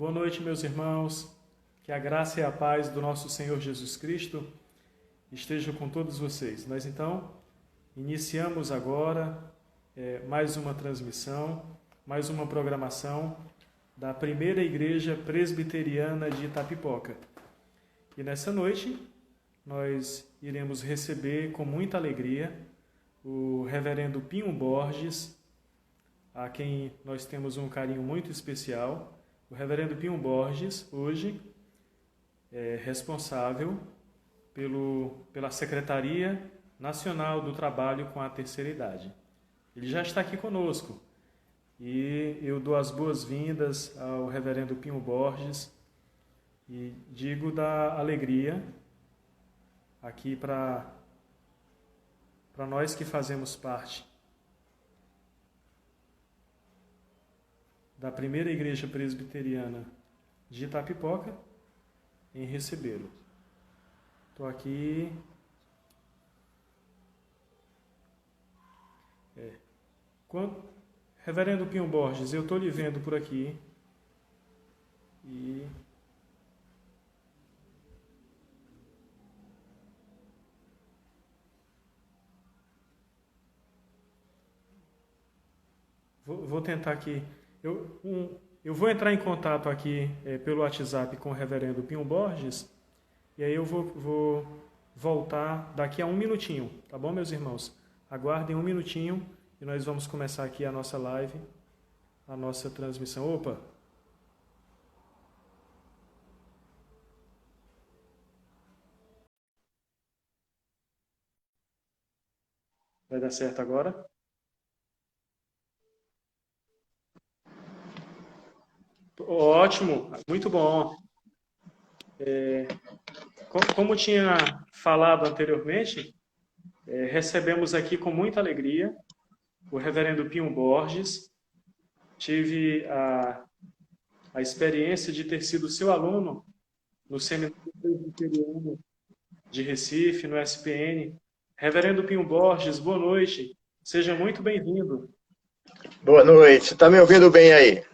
Boa noite, meus irmãos. Que a graça e a paz do nosso Senhor Jesus Cristo estejam com todos vocês. Nós, então, iniciamos agora mais uma transmissão, mais uma programação da Primeira Igreja Presbiteriana de Itapipoca. E nessa noite, nós iremos receber com muita alegria o reverendo Pinho Borges, a quem nós temos um carinho muito especial. O reverendo Pinho Borges, hoje, é responsável pela Secretaria Nacional do Trabalho com a Terceira Idade. Ele já está aqui conosco e eu dou as boas-vindas ao reverendo Pinho Borges e digo da alegria aqui para nós que fazemos parte da Primeira Igreja Presbiteriana de Itapipoca, em recebê-lo. Estou aqui. Reverendo Pinho Borges, eu estou lhe vendo por aqui. E vou tentar aqui. Eu vou entrar em contato aqui pelo WhatsApp com o reverendo Pinho Borges, e aí eu vou voltar daqui a um minutinho, tá bom, meus irmãos? Aguardem um minutinho e nós vamos começar aqui a nossa live, a nossa transmissão. Opa! Vai dar certo agora? Ótimo, muito bom. Como tinha falado anteriormente, recebemos aqui com muita alegria o reverendo Pinho Borges. Tive a experiência de ter sido seu aluno no Seminário Presbiteriano de Recife, no SPN. Reverendo Pinho Borges, boa noite. Seja muito bem-vindo. Boa noite. Está me ouvindo bem aí?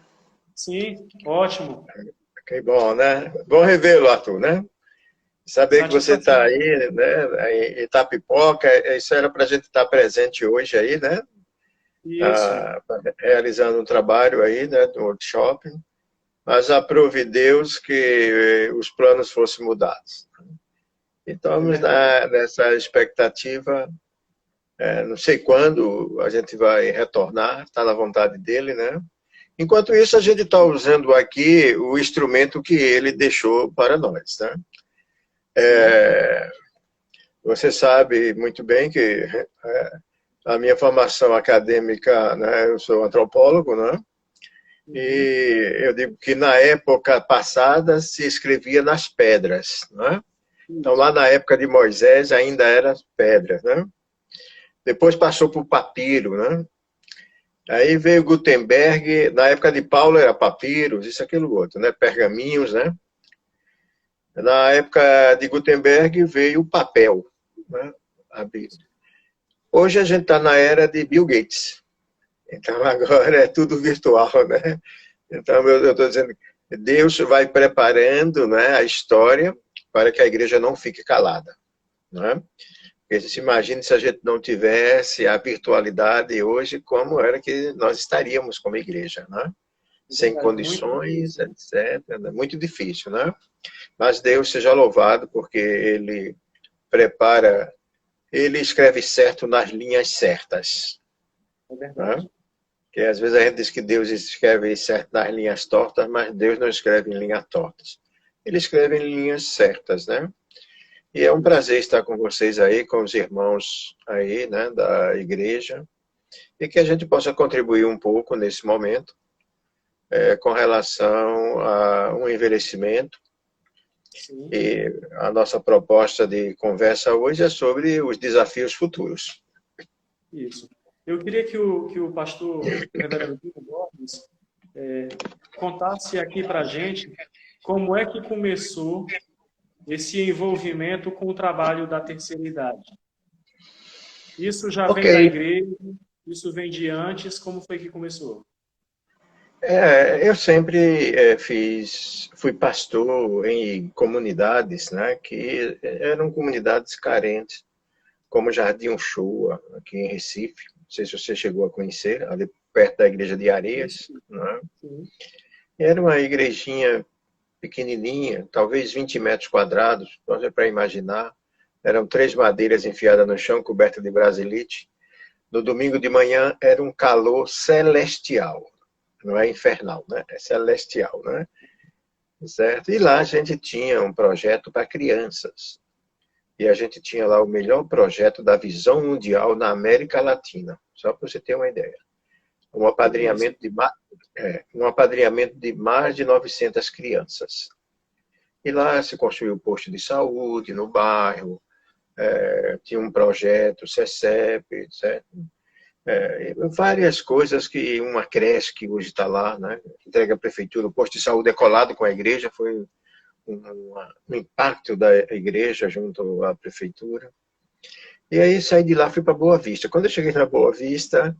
Sim, ótimo. Que bom, né? Bom revê-lo, Arthur, né? Saber que você está aí, né? Em Itapipoca, isso era para a gente estar presente hoje aí, né? Isso. Realizando um trabalho aí, né? Do workshop. Mas aprove Deus que os planos fossem mudados. Então, vamos nessa expectativa. Não sei quando a gente vai retornar, está na vontade dele, né? Enquanto isso, a gente está usando aqui o instrumento que ele deixou para nós, né? Você sabe muito bem que a minha formação acadêmica, né, eu sou antropólogo, né? E eu digo que na época passada se escrevia nas pedras, né? Então, lá na época de Moisés ainda eram pedras, né? Depois passou para o papiro, né? Aí veio Gutenberg, na época de Paulo era papiros, isso, aquilo, outro, né? Pergaminhos, né? Na época de Gutenberg veio o papel, né? Hoje a gente está na era de Bill Gates. Então agora é tudo virtual, né? Então eu estou dizendo que Deus vai preparando, né, a história para que a igreja não fique calada, né? Porque se imagine se a gente não tivesse a virtualidade hoje, como era que nós estaríamos como igreja, né? Sem condições, etc. É muito difícil, né? Mas Deus seja louvado, porque Ele prepara, Ele escreve certo nas linhas certas. É verdade. Né? Porque às vezes a gente diz que Deus escreve certo nas linhas tortas, mas Deus não escreve em linhas tortas. Ele escreve em linhas certas, né? E é um prazer estar com vocês aí, com os irmãos aí, né, da igreja, e que a gente possa contribuir um pouco nesse momento com relação a um envelhecimento. Sim. E a nossa proposta de conversa hoje é sobre os desafios futuros. Isso. Eu queria que o pastor reverendo Pinho Borges contasse aqui para a gente como é que começou esse envolvimento com o trabalho da terceira idade. Isso já vem da igreja? Isso vem de antes? Como foi que começou? Eu sempre fui pastor em comunidades, né, que eram comunidades carentes, como Jardim Uchoa, aqui em Recife. Não sei se você chegou a conhecer, ali perto da igreja de Areias, Sim, né? sim. Era uma igrejinha pequenininha, talvez 20 metros quadrados, para imaginar. Eram 3 madeiras enfiadas no chão, cobertas de brasilite. No domingo de manhã era um calor celestial. Não é infernal, né? É celestial, né? Certo? E lá a gente tinha um projeto para crianças. E a gente tinha lá o melhor projeto da visão mundial na América Latina. Só para você ter uma ideia. Um Que bênção. apadrinhamento de, um apadrinhamento de mais de 900 crianças. E lá se construiu um posto de saúde no bairro, tinha um projeto, CECEP, certo? Várias coisas que uma creche que hoje está lá, né? Entrega a prefeitura, o posto de saúde é colado com a igreja, foi um impacto da igreja junto à prefeitura. E aí saí de lá, fui para Boa Vista. Quando eu cheguei na Boa Vista,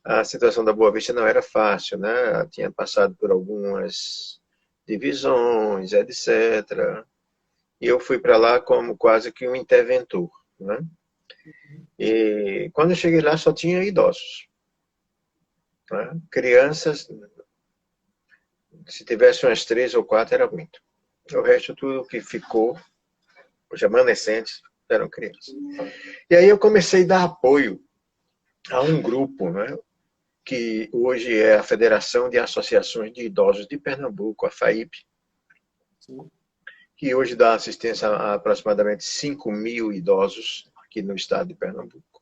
a situação da Boa Vista não era fácil, né? Ela tinha passado por algumas divisões, etc. E eu fui para lá como quase que um interventor, né? E quando eu cheguei lá só tinha idosos, né? Crianças, se tivesse umas 3 ou 4 era muito. O resto tudo que ficou, os remanescentes, eram crianças. E aí eu comecei a dar apoio a um grupo, né? Que hoje é a Federação de Associações de Idosos de Pernambuco, a FAIP, Sim. que hoje dá assistência a aproximadamente 5.000 idosos aqui no estado de Pernambuco.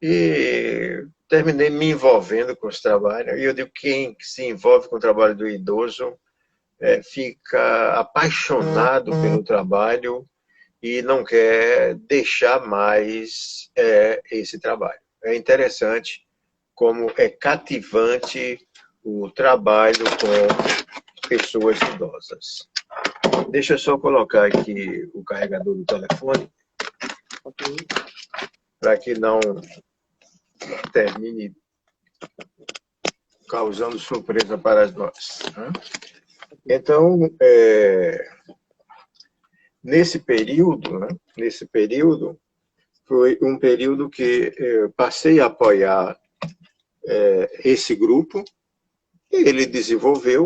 E terminei me envolvendo com os trabalhos. E eu digo que quem se envolve com o trabalho do idoso fica apaixonado pelo trabalho e não quer deixar mais esse trabalho. É interessante como é cativante o trabalho com pessoas idosas. Deixa eu só colocar aqui o carregador do telefone, Ok. para que não termine causando surpresa para nós. Então, nesse período, foi um período que eu passei a apoiar esse grupo, ele desenvolveu,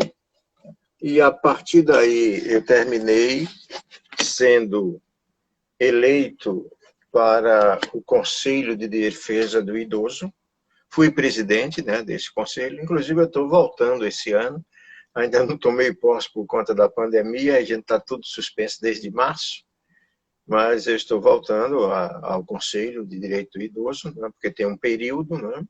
e a partir daí eu terminei sendo eleito para o Conselho de Defesa do Idoso. Fui presidente, né, desse conselho, inclusive eu estou voltando esse ano, ainda não tomei posse por conta da pandemia, a gente está tudo suspenso desde março, mas eu estou voltando ao Conselho de Direito do Idoso, né, porque tem um período, né?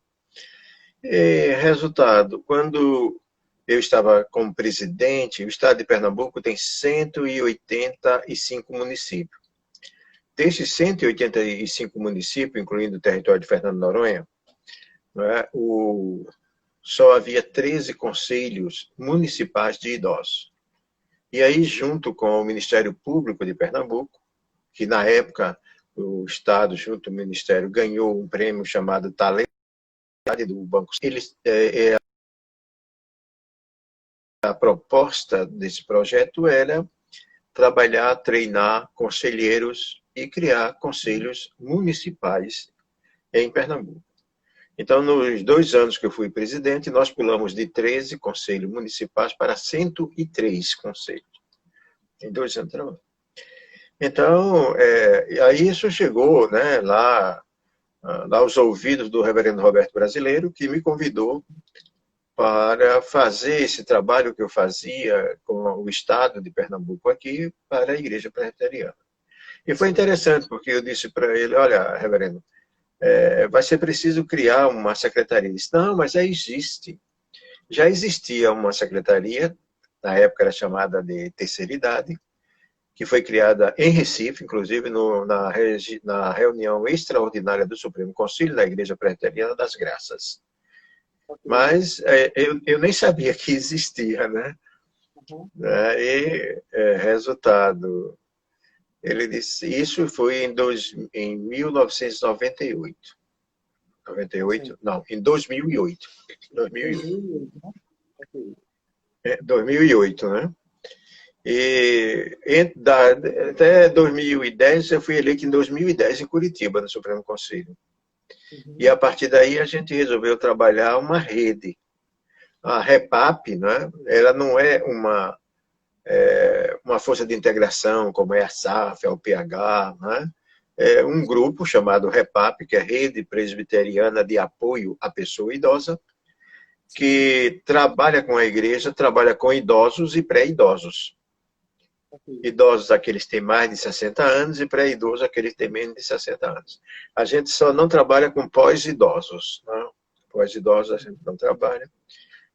E, resultado, quando eu estava como presidente, o estado de Pernambuco tem 185 municípios. Desses 185 municípios, incluindo o território de Fernando de Noronha, né, só havia 13 conselhos municipais de idosos. E aí, junto com o Ministério Público de Pernambuco, que na época o Estado, junto ao Ministério, ganhou um prêmio chamado Talento do Banco. A proposta desse projeto era trabalhar, treinar conselheiros e criar conselhos municipais em Pernambuco. Então, nos 2 anos que eu fui presidente, nós pulamos de 13 conselhos municipais para 103 conselhos. Em 2 anos de trabalho. Então, aí isso chegou, né, lá aos ouvidos do reverendo Roberto Brasileiro, que me convidou para fazer esse trabalho que eu fazia com o Estado de Pernambuco aqui para a Igreja Presbiteriana. E foi interessante, porque eu disse para ele, olha, reverendo, vai ser preciso criar uma secretaria. Ele disse, não, mas já existe. Já existia uma secretaria, na época era chamada de Terceira Idade, que foi criada em Recife, inclusive na reunião extraordinária do Supremo Conselho da Igreja Presbiteriana das Graças. Mas eu nem sabia que existia, né? Uhum. E resultado, ele disse, isso foi em 1998. 98? Sim. Não, em 2008. 2008. 2008, né? Ok. 2008, né? Até 2010, eu fui eleito em 2010 em Curitiba, no Supremo Conselho. E a Uhum. partir daí a gente resolveu trabalhar uma rede. A REPAP, né, ela não é uma força de integração como é a SAF, a UPH, né? É um grupo chamado REPAP, que é Rede Presbiteriana de Apoio à Pessoa Idosa, Sim. que trabalha com a igreja, trabalha com idosos e pré-idosos. Ok. Idosos aqueles que têm mais de 60 anos e pré-idosos aqueles que têm menos de 60 anos. A gente só não trabalha com pós-idosos. Né? Pós-idosos a gente não trabalha,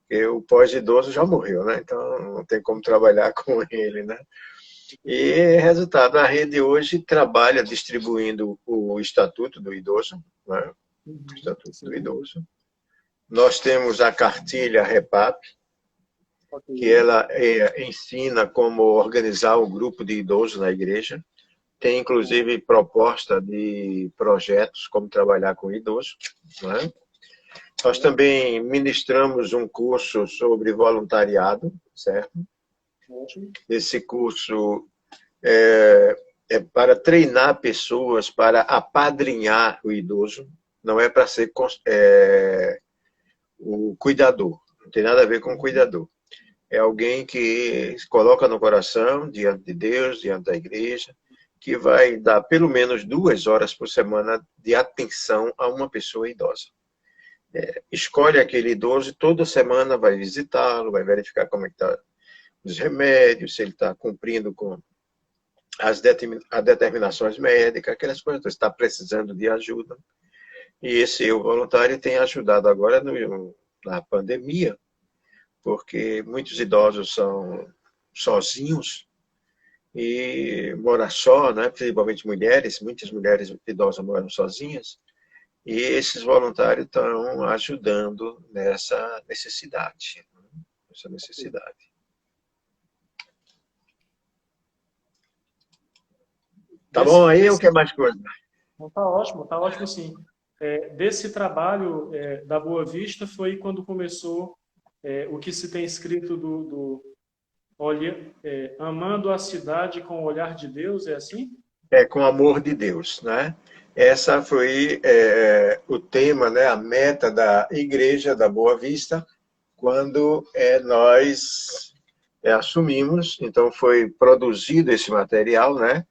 porque o pós-idoso já morreu, né? Então não tem como trabalhar com ele. Né? E, Entendi. resultado, a rede hoje trabalha distribuindo o Estatuto do Idoso, né? O Uhum. Estatuto do Sim. Idoso. Nós temos a cartilha REPAP, Ok. que ela ensina como organizar o grupo de idosos na igreja. Tem, Bom. inclusive, proposta de projetos como trabalhar com idosos. Né? Nós Bom. também ministramos um curso sobre voluntariado, certo? Ótimo. Esse curso é para treinar pessoas para apadrinhar o idoso, não é para ser o cuidador, não tem nada a ver com o Uhum. cuidador. É alguém que se coloca no coração, diante de Deus, diante da igreja, que vai dar pelo menos 2 horas por semana de atenção a uma pessoa idosa. Escolhe aquele idoso e toda semana vai visitá-lo, vai verificar como é que está os remédios, se ele está cumprindo com as determinações médicas, aquelas coisas, está precisando de ajuda. E esse voluntário tem ajudado agora na pandemia, porque muitos idosos são sozinhos e moram só, né? Principalmente mulheres, muitas mulheres idosas moram sozinhas, e esses voluntários estão ajudando nessa necessidade. Essa Ok. necessidade. Tá bom Desse, aí ou desse, quer mais coisa? não, tá ótimo sim. Desse trabalho da Boa Vista foi quando começou o que se tem escrito amando a cidade com o olhar de Deus, é assim? É com amor de Deus, né? Essa foi o tema, né, a meta da Igreja da Boa Vista, quando nós assumimos. Então foi produzido esse material, né,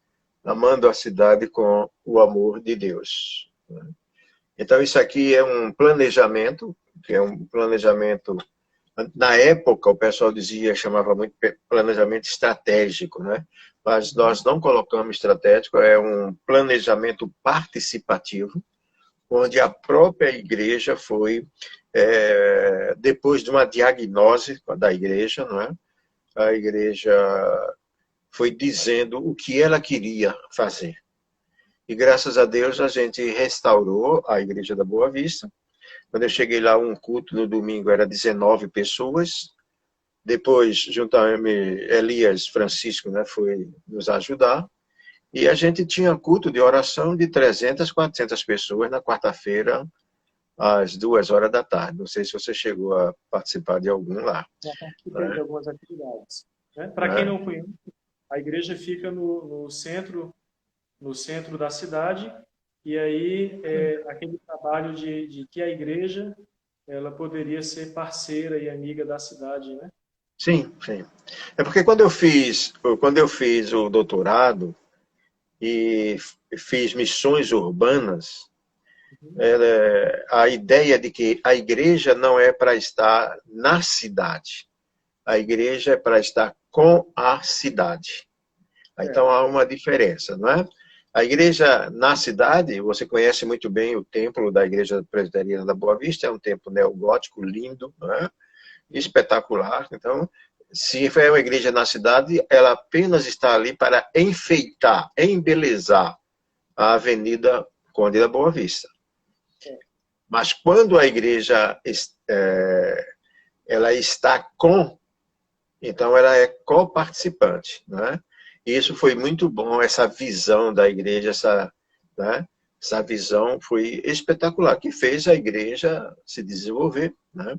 amando a cidade com o amor de Deus. Né? Então isso aqui é um planejamento, que é um planejamento. Na época, o pessoal dizia, chamava muito planejamento estratégico, né? Mas nós Uhum. não colocamos estratégico, é um planejamento participativo, onde a Sim. própria igreja foi, depois de uma diagnose da igreja, não é? A igreja foi dizendo o que ela queria fazer. E graças a Deus a gente restaurou a Igreja da Boa Vista. Quando eu cheguei lá, um culto no domingo era 19 pessoas. Depois, juntamente, Elias Francisco, né, foi nos ajudar. E a gente tinha culto de oração de 300, 400 pessoas na quarta-feira, às 2 horas da tarde. Não sei se você chegou a participar de algum lá. Já participei de Né? algumas atividades. Né? Para quem Né? não conhece, a igreja fica no centro da cidade, e aí aquele trabalho de que a igreja ela poderia ser parceira e amiga da cidade, né? Sim, sim. É porque quando eu fiz o doutorado e fiz missões urbanas, Uhum. a ideia de que a igreja não é para estar na cidade, a igreja é para estar com a cidade. Então É, há uma diferença, não é? A igreja na cidade, você conhece muito bem o templo da Igreja Presbiteriana da Boa Vista, é um templo neogótico lindo, não é? Espetacular. Então, se é uma igreja na cidade, ela apenas está ali para enfeitar, embelezar a Avenida Conde da Boa Vista. é. Mas quando a igreja ela está com, então ela é coparticipante, né? E isso foi muito bom, essa visão da igreja, né? Essa visão foi espetacular, que fez a igreja se desenvolver, né?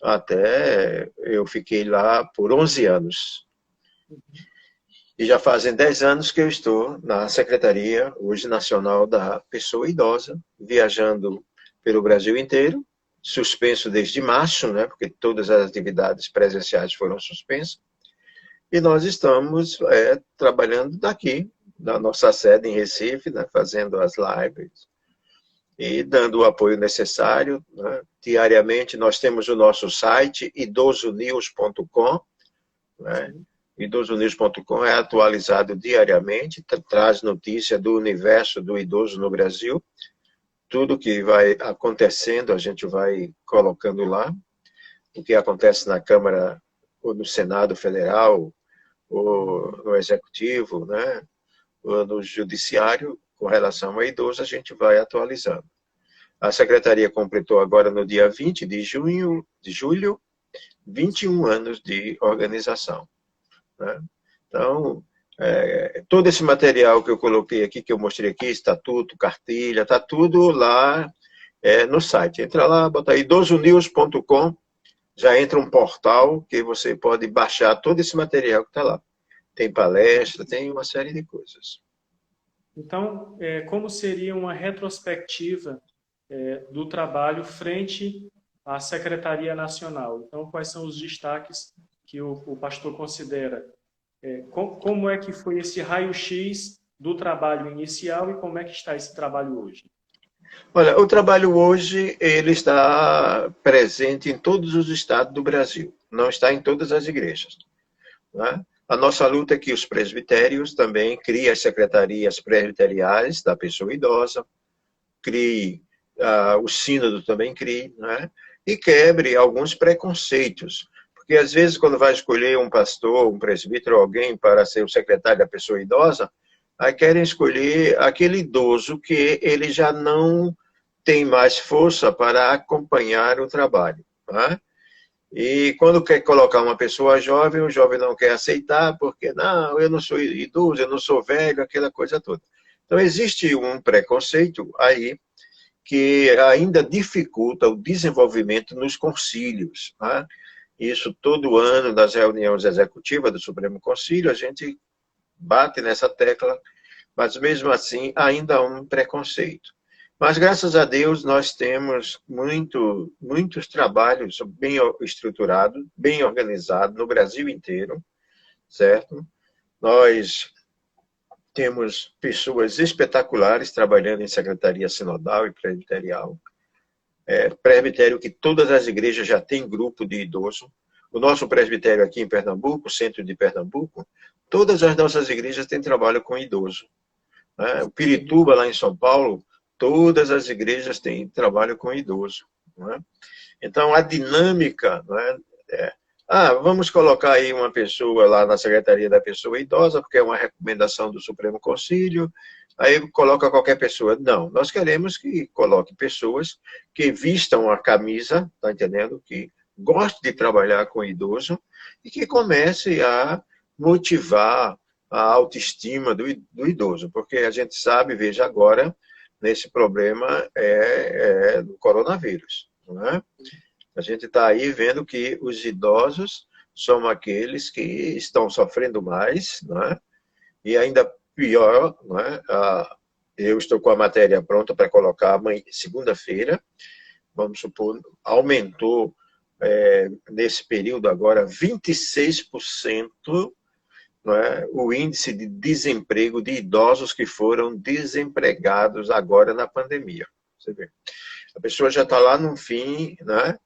até eu fiquei lá por 11 anos. E já fazem 10 anos que eu estou na Secretaria, hoje nacional, da Pessoa Idosa, viajando pelo Brasil inteiro, suspenso desde março, né, porque todas as atividades presenciais foram suspensas, e nós estamos trabalhando daqui, da nossa sede em Recife, né, fazendo as lives e dando o apoio necessário, né. Diariamente nós temos o nosso site, idosonews.com, né. Idosonews.com é atualizado diariamente, traz notícia do universo do idoso no Brasil. Tudo que vai acontecendo, a gente vai colocando lá. O que acontece na Câmara, ou no Senado Federal, ou no Executivo, né? Ou no Judiciário, com relação ao idoso, a gente vai atualizando. A Secretaria completou agora, no dia 20 de julho, 21 anos de organização, né? Então, todo esse material que eu coloquei aqui, que eu mostrei aqui, estatuto, cartilha, está tudo lá no site. Entra lá, bota aí idosonews.com, já entra um portal que você pode baixar todo esse material que está lá. Tem palestra, tem uma série de coisas. Então, como seria uma retrospectiva do trabalho frente à Secretaria Nacional? Então, quais são os destaques que o pastor considera? Como é que foi esse raio-x do trabalho inicial e como é que está esse trabalho hoje? Olha, o trabalho hoje, ele está presente em todos os estados do Brasil, não está em todas as igrejas, né? A nossa luta é que os presbitérios também criem as secretarias presbiteriais da pessoa idosa, crie, o sínodo também crie, né? E quebre alguns preconceitos. Porque às vezes quando vai escolher um pastor, um presbítero, alguém para ser o secretário da pessoa idosa, aí querem escolher aquele idoso que ele já não tem mais força para acompanhar o trabalho, né? E quando quer colocar uma pessoa jovem, o jovem não quer aceitar, porque não, eu não sou idoso, eu não sou velho, aquela coisa toda. Então existe um preconceito aí que ainda dificulta o desenvolvimento nos concílios, né? Isso todo ano, nas reuniões executivas do Supremo Concílio, a gente bate nessa tecla, mas mesmo assim ainda há um preconceito. Mas graças a Deus nós temos muitos trabalhos bem estruturados, bem organizados no Brasil inteiro, certo? Nós temos pessoas espetaculares trabalhando em secretaria sinodal e presbiterial. Presbitério que todas as igrejas já têm grupo de idoso. O nosso presbitério aqui em Pernambuco, centro de Pernambuco, todas as nossas igrejas têm trabalho com idoso, né? O Pirituba, lá em São Paulo, todas as igrejas têm trabalho com idoso, né? Então, a dinâmica, né, vamos colocar aí uma pessoa lá na Secretaria da Pessoa Idosa, porque é uma recomendação do Supremo Concílio, aí coloca qualquer pessoa. Não, nós queremos que coloque pessoas que vistam a camisa, tá entendendo? Que gostem de trabalhar com idoso e que comece a motivar a autoestima do idoso, porque a gente sabe, veja agora, nesse problema do coronavírus, né? A gente está aí vendo que os idosos são aqueles que estão sofrendo mais, né? E ainda pior, né? Eu estou com a matéria pronta para colocar amanhã, segunda-feira, vamos supor, aumentou nesse período agora 26%, né, o índice de desemprego de idosos que foram desempregados agora na pandemia. Você vê. A pessoa já está lá no fim, né,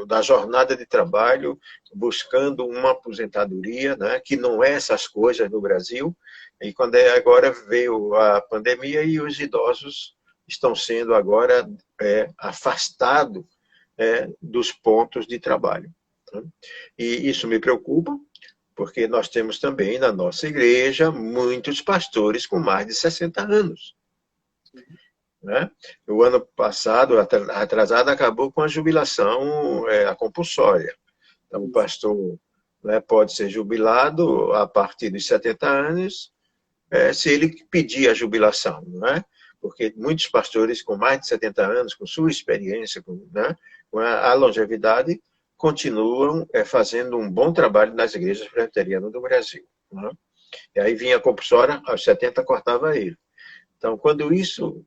da jornada de trabalho, buscando uma aposentadoria, né, que não é essas coisas no Brasil. E quando agora veio a pandemia e os idosos estão sendo agora afastados dos pontos de trabalho. Né? E isso me preocupa, porque nós temos também na nossa igreja muitos pastores com mais de 60 anos. Né? O ano passado, atrasado, acabou com a jubilação a compulsória. Então, o pastor, né, pode ser jubilado a partir dos 70 anos, se ele pedir a jubilação, né? Porque muitos pastores com mais de 70 anos, com sua experiência, né, a longevidade, continuam fazendo um bom trabalho nas igrejas presbiterianas do Brasil. Né? E aí vinha a compulsória, aos 70 cortava ele. Então, quando isso,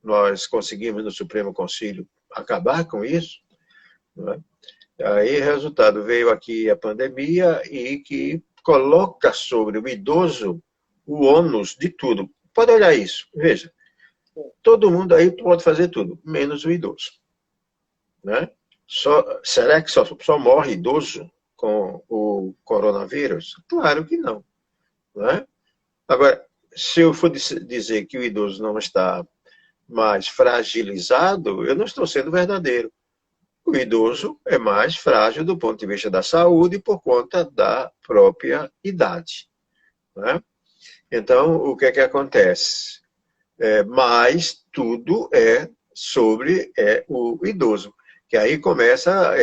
nós conseguimos no Supremo Concílio acabar com isso, né? Aí, resultado, veio aqui a pandemia e que coloca sobre o idoso o ônus de tudo. Pode olhar isso, veja. Todo mundo aí pode fazer tudo, menos o idoso. Né? Será que só morre idoso com o coronavírus? Claro que não. Né? Agora, se eu for dizer que o idoso não está mais fragilizado, eu não estou sendo verdadeiro. O idoso é mais frágil do ponto de vista da saúde por conta da própria idade. Né? Então, o que é que acontece? Mas tudo é sobre o idoso, que aí começa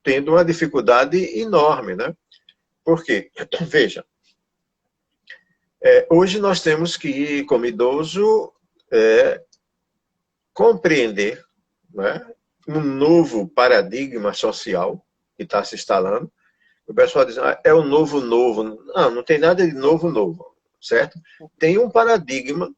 tendo uma dificuldade enorme. Né? Por quê? Veja, hoje nós temos que, como idoso, compreender, né, um novo paradigma social que está se instalando. O pessoal diz, é o novo. Não, não tem nada de novo, certo? Tem um paradigma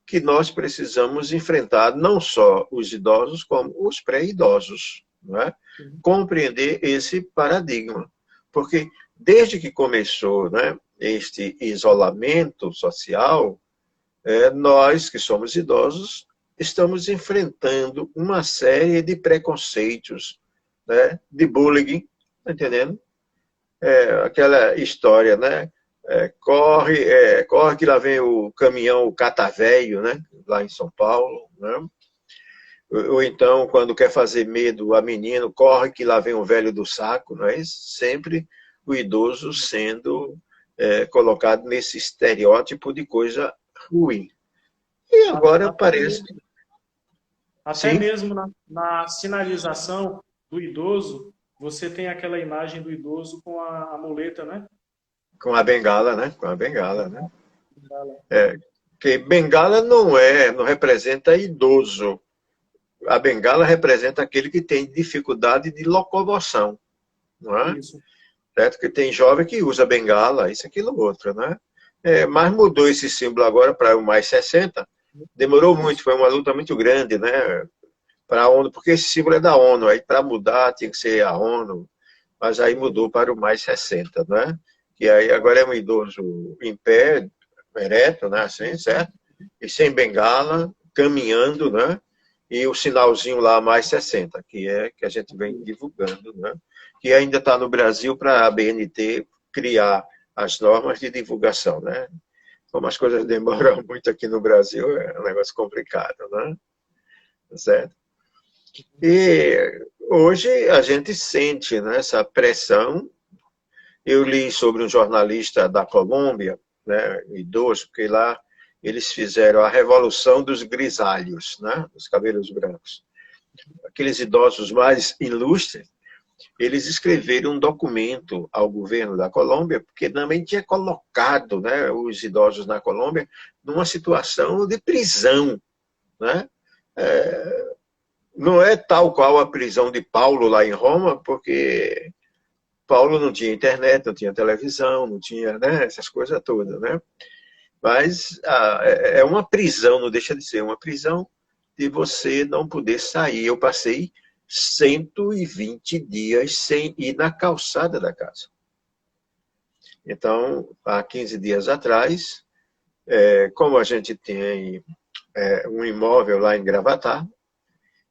que nós precisamos enfrentar, não só os idosos, como os pré-idosos. Né? Compreender esse paradigma. Porque desde que começou, né, este isolamento social, nós que somos idosos estamos enfrentando uma série de preconceitos, né, de bullying, tá entendendo? Aquela história, né? Corre que lá vem o caminhão, o catavéio, né? Lá em São Paulo, né? Ou então, quando quer fazer medo a menino, corre que lá vem o velho do saco, não é? Sempre o idoso sendo colocado nesse estereótipo de coisa ruim. E agora parece... Até Sim? mesmo na sinalização do idoso, você tem aquela imagem do idoso com a muleta, né? Com a bengala, né? Com a bengala, né? Que bengala não representa idoso. A bengala representa aquele que tem dificuldade de locomoção, não é? Isso. Certo? Que tem jovem que usa bengala, isso, aquilo, outro, né? Mas mudou esse símbolo agora para o mais 60. Demorou muito, foi uma luta muito grande, né? Para a ONU, porque esse símbolo é da ONU, aí para mudar tinha que ser a ONU, mas aí mudou para o mais 60, né? Que aí agora é um idoso em pé, ereto, né? Assim, certo? E sem bengala, caminhando, né? E o sinalzinho lá mais 60, que é que a gente vem divulgando, né? Que ainda está no Brasil para a BNT criar as normas de divulgação, né? Como as coisas demoram muito aqui no Brasil, é um negócio complicado, né? Certo? E hoje a gente sente, né, essa pressão. Eu li sobre um jornalista da Colômbia, né, idoso, que lá eles fizeram a revolução dos grisalhos, né, dos cabelos brancos. Aqueles idosos mais ilustres, eles escreveram um documento ao governo da Colômbia, porque também tinha colocado, né, os idosos na Colômbia numa situação de prisão, né? Não é tal qual a prisão de Paulo lá em Roma, porque Paulo não tinha internet, não tinha televisão, não tinha, né, essas coisas todas, né? Mas é uma prisão, não deixa de ser uma prisão de você não poder sair. Eu passei 120 dias sem ir na calçada da casa. Então, há 15 dias atrás, como a gente tem um imóvel lá em Gravatá,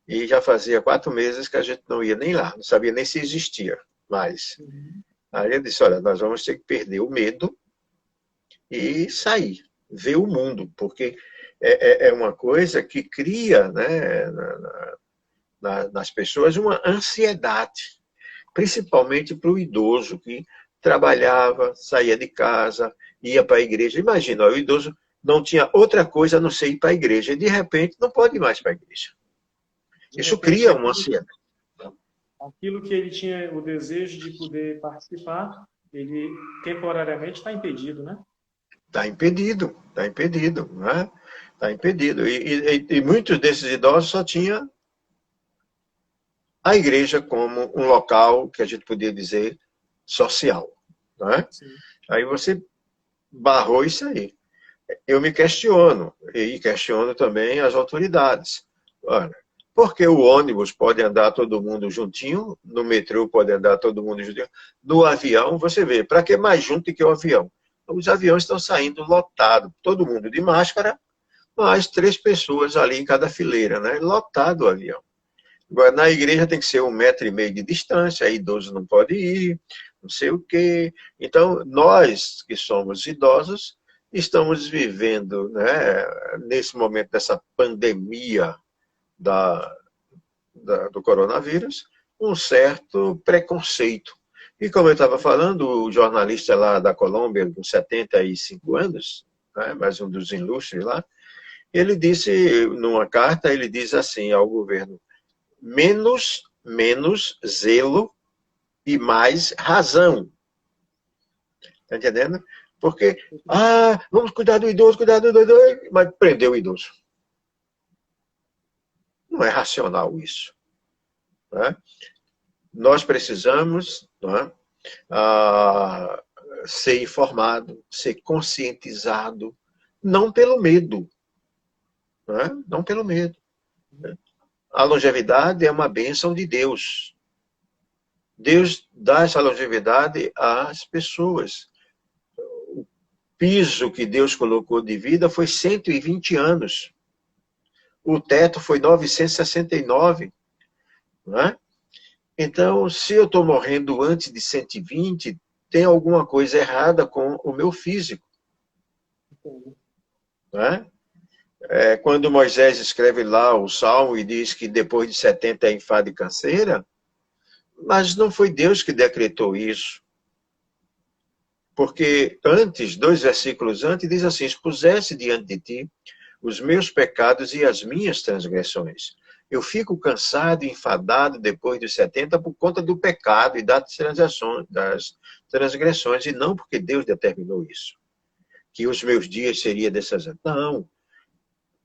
e já fazia 4 meses que a gente não ia nem lá, não sabia nem se existia mais. Aí eu disse, olha, nós vamos ter que perder o medo e sair, ver o mundo, porque é uma coisa que cria, né, nas pessoas uma ansiedade, principalmente para o idoso que trabalhava, saía de casa, ia para a igreja. Imagina, o idoso não tinha outra coisa a não ser ir para a igreja, e de repente não pode ir mais para a igreja. Isso cria uma ansiedade. Aquilo que ele tinha o desejo de poder participar, ele temporariamente está impedido, né? Está impedido, né? Está impedido. E muitos desses idosos só tinha a igreja como um local que a gente podia dizer social. Não é? Sim. Aí você barrou isso aí. Eu me questiono, e questiono também as autoridades. Olha, por que o ônibus pode andar todo mundo juntinho, no metrô pode andar todo mundo juntinho, no avião, você vê, para que mais junto que o avião? Os aviões estão saindo lotados, todo mundo de máscara, mas 3 pessoas ali em cada fileira, né? Lotado o avião. Agora, na igreja tem que ser 1,5 m de distância, aí idoso não pode ir, não sei o quê. Então, nós que somos idosos, estamos vivendo, né, nesse momento dessa pandemia do coronavírus, um certo preconceito. E como eu estava falando, o jornalista lá da Colômbia, com 75 anos, né, mais um dos ilustres lá, ele disse, numa carta, ele diz assim ao governo, menos zelo e mais razão. Está entendendo? Porque, vamos cuidar do idoso, mas prendeu o idoso. Não é racional isso. Né? Nós precisamos, né, ser informado, ser conscientizado, não pelo medo. Né? Não pelo medo. A longevidade é uma bênção de Deus. Deus dá essa longevidade às pessoas. O piso que Deus colocou de vida foi 120 anos. O teto foi 969. Não é? Então, se eu estou morrendo antes de 120, tem alguma coisa errada com o meu físico. Não é? Quando Moisés escreve lá o Salmo e diz que depois de 70 é enfado e canseira, mas não foi Deus que decretou isso. Porque antes, 2 versículos antes, diz assim, expusesse diante de ti os meus pecados e as minhas transgressões. Eu fico cansado e enfadado depois dos 70 por conta do pecado e das transgressões, e não porque Deus determinou isso. Que os meus dias seriam dessas... Não.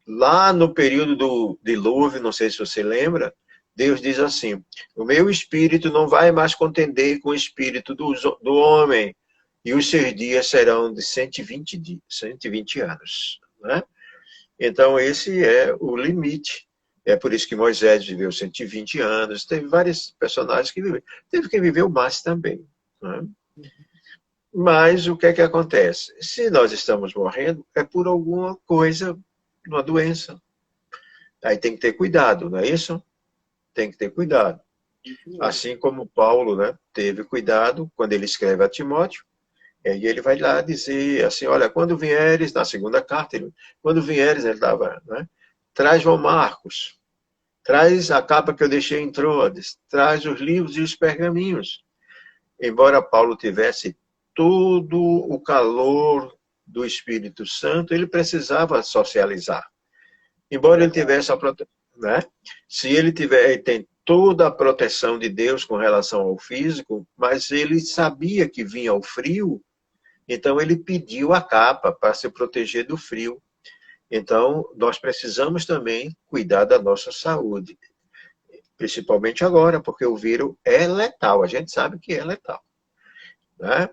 Lá no período do dilúvio, não sei se você lembra, Deus diz assim, o meu espírito não vai mais contender com o espírito do homem, e os seus dias serão de 120 anos. Né? Então, esse é o limite. É por isso que Moisés viveu 120 anos, teve vários personagens que viveram. Teve quem viveu mais também. Né? Mas o que é que acontece? Se nós estamos morrendo, é por alguma coisa, uma doença. Aí tem que ter cuidado, não é isso? Tem que ter cuidado. Assim como Paulo, né, teve cuidado quando ele escreve a Timóteo, e ele vai lá dizer assim, olha, quando vieres, na segunda carta, quando vieres, ele dava, né, traz João Marcos, traz a capa que eu deixei em Troades, traz os livros e os pergaminhos. Embora Paulo tivesse todo o calor do Espírito Santo, ele precisava socializar. Embora ele tivesse a proteção, né? Se ele tem toda a proteção de Deus com relação ao físico, mas ele sabia que vinha o frio, então ele pediu a capa para se proteger do frio. Então, nós precisamos também cuidar da nossa saúde, principalmente agora, porque o vírus é letal, a gente sabe que é letal. Né?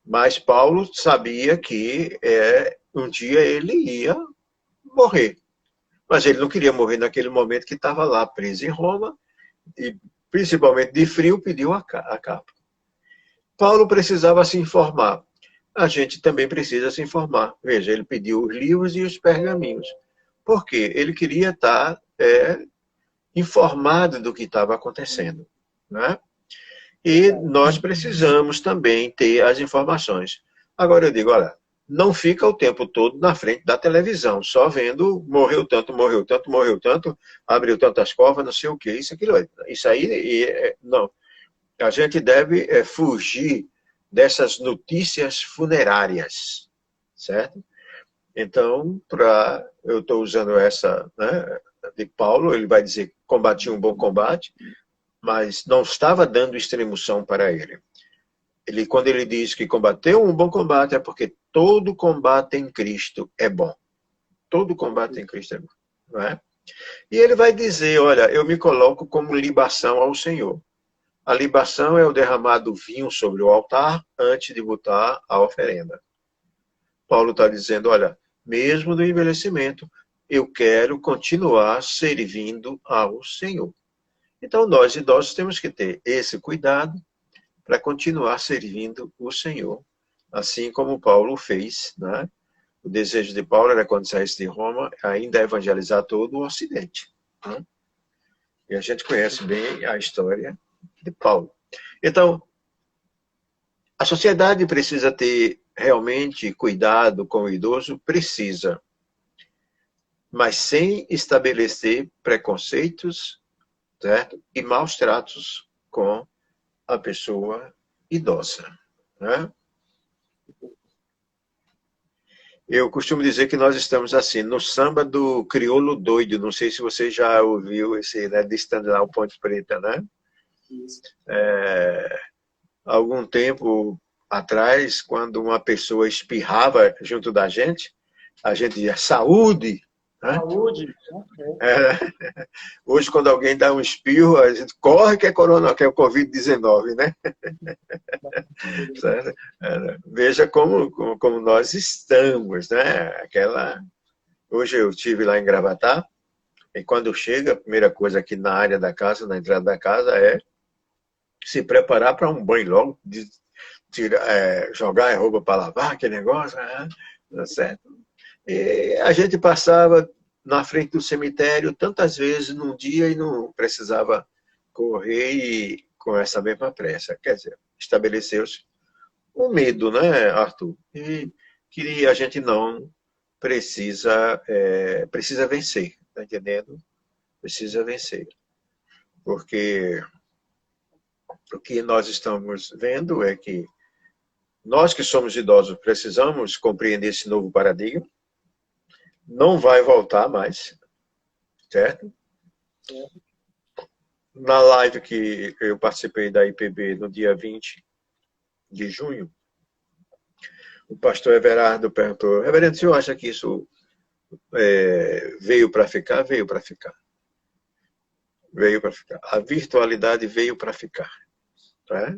Mas Paulo sabia que um dia ele ia morrer. Mas ele não queria morrer naquele momento que estava lá preso em Roma, e principalmente de frio, pediu a capa. Paulo precisava se informar. A gente também precisa se informar. Veja, ele pediu os livros e os pergaminhos. Por quê? Ele queria estar informado do que estava acontecendo. Né? E nós precisamos também ter as informações. Agora eu digo, olha, não fica o tempo todo na frente da televisão, só vendo, morreu tanto, abriu tantas covas, não sei o quê, aquilo. Isso aí, não. A gente deve fugir dessas notícias funerárias, certo? Então, eu estou usando essa, né, de Paulo, ele vai dizer, combati um bom combate, mas não estava dando extremoção para ele. Quando ele diz que combateu um bom combate, é porque todo combate em Cristo é bom. Todo combate em Cristo é bom. Não é? E ele vai dizer, olha, eu me coloco como libação ao Senhor. A libação é o derramado vinho sobre o altar antes de botar a oferenda. Paulo está dizendo, olha, mesmo no envelhecimento, eu quero continuar servindo ao Senhor. Então, nós idosos temos que ter esse cuidado para continuar servindo o Senhor, assim como Paulo fez, né? O desejo de Paulo era, quando saísse de Roma, ainda evangelizar todo o Ocidente. Né? E a gente conhece bem a história de Paulo. Então, a sociedade precisa ter realmente cuidado com o idoso, precisa, mas sem estabelecer preconceitos, certo? E maus tratos com a pessoa idosa. Né? Eu costumo dizer que nós estamos assim, no samba do crioulo doido. Não sei se você já ouviu esse, né, de Stanley Ponte Preta, né? Isso. Algum tempo atrás, quando uma pessoa espirrava junto da gente, a gente dizia saúde. Né? Saúde. Hoje, quando alguém dá um espirro, a gente corre que é corona, que é o Covid-19, né? Veja como nós estamos, né? Hoje eu estive lá em Gravatá, e quando chega, a primeira coisa aqui na área da casa, na entrada da casa, é se preparar para um banho logo, jogar a roupa para lavar, aquele negócio, né? Tá certo? E a gente passava na frente do cemitério tantas vezes num dia e não precisava correr com essa mesma pressa. Quer dizer, estabeleceu-se um medo, né, Arthur? E que a gente não precisa vencer, tá entendendo? Precisa vencer. Porque o que nós estamos vendo é que nós que somos idosos precisamos compreender esse novo paradigma. Não vai voltar mais, certo? Na live que eu participei da IPB no dia 20 de junho, o pastor Everardo perguntou, reverendo, o senhor acha que isso veio para ficar? Veio para ficar. Veio para ficar. A virtualidade veio para ficar. Tá?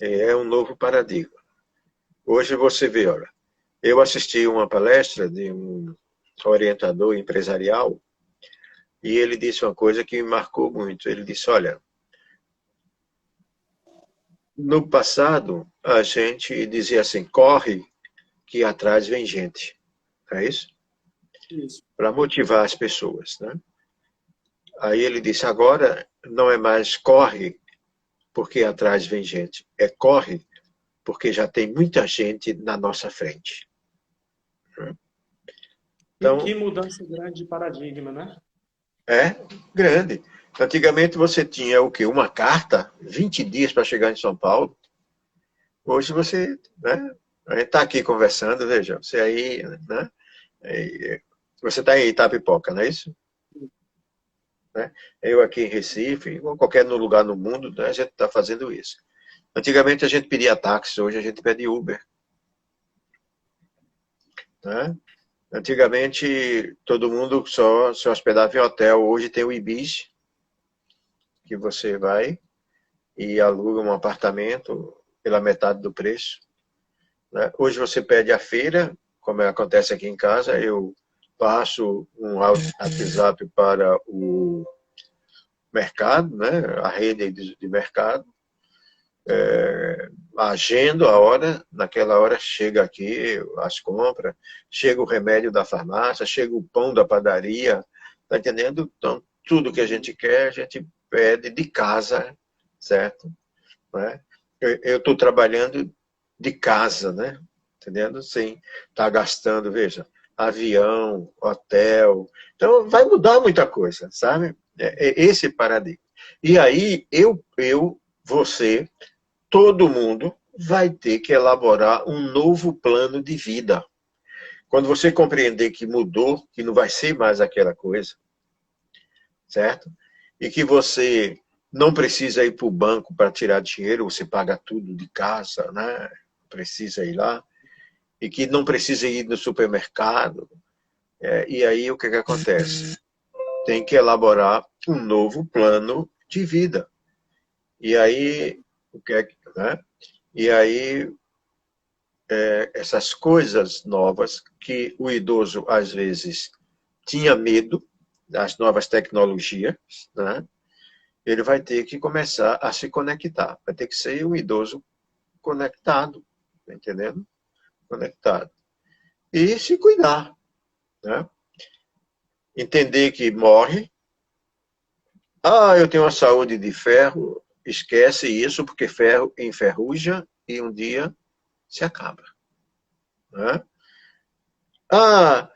É um novo paradigma. Hoje você vê, olha, eu assisti uma palestra de um orientador empresarial e ele disse uma coisa que me marcou muito. Ele disse, olha, no passado a gente dizia assim, corre que atrás vem gente. É isso? Isso. Para motivar as pessoas, né? Aí ele disse, agora não é mais corre porque atrás vem gente, é corre porque já tem muita gente na nossa frente. Então, que mudança grande de paradigma, né? É grande. Antigamente você tinha o quê? Uma carta, 20 dias para chegar em São Paulo. Hoje você, né? A gente está aqui conversando, veja, você aí, né? Você está em Itapipoca, não é isso? Né? Eu aqui em Recife, ou qualquer lugar no mundo, né? A gente está fazendo isso. Antigamente a gente pedia táxi, hoje a gente pede Uber. Né? Antigamente todo mundo só se hospedava em hotel, hoje tem o Ibis, que você vai e aluga um apartamento pela metade do preço. Né? Hoje você pede a feira, como acontece aqui em casa, eu passo um WhatsApp para o mercado, né? A rede de mercado, agendo a hora, naquela hora chega aqui as compras, chega o remédio da farmácia, chega o pão da padaria, tá entendendo? Então, tudo que a gente quer, a gente pede de casa, certo? Né? Eu estou trabalhando de casa, né? Entendendo? Sem estar gastando, veja, avião, hotel. Então, vai mudar muita coisa, sabe? É esse paradigma. E aí, você, todo mundo vai ter que elaborar um novo plano de vida. Quando você compreender que mudou, que não vai ser mais aquela coisa, certo? E que você não precisa ir para o banco para tirar dinheiro, você paga tudo de casa, né? Precisa ir lá. E que não precisa ir no supermercado. E aí o que acontece? tem que elaborar um novo plano de vida. E aí, o que é que, né? E aí, essas coisas novas que o idoso, às vezes, tinha medo das novas tecnologias, né? Ele vai ter que começar a se conectar. Vai ter que ser um idoso conectado, tá entendendo? Conectado. E se cuidar, né? Entender que morre. Ah, eu tenho uma saúde de ferro. Esquece isso, porque ferro enferruja e um dia se acaba, né? Ah,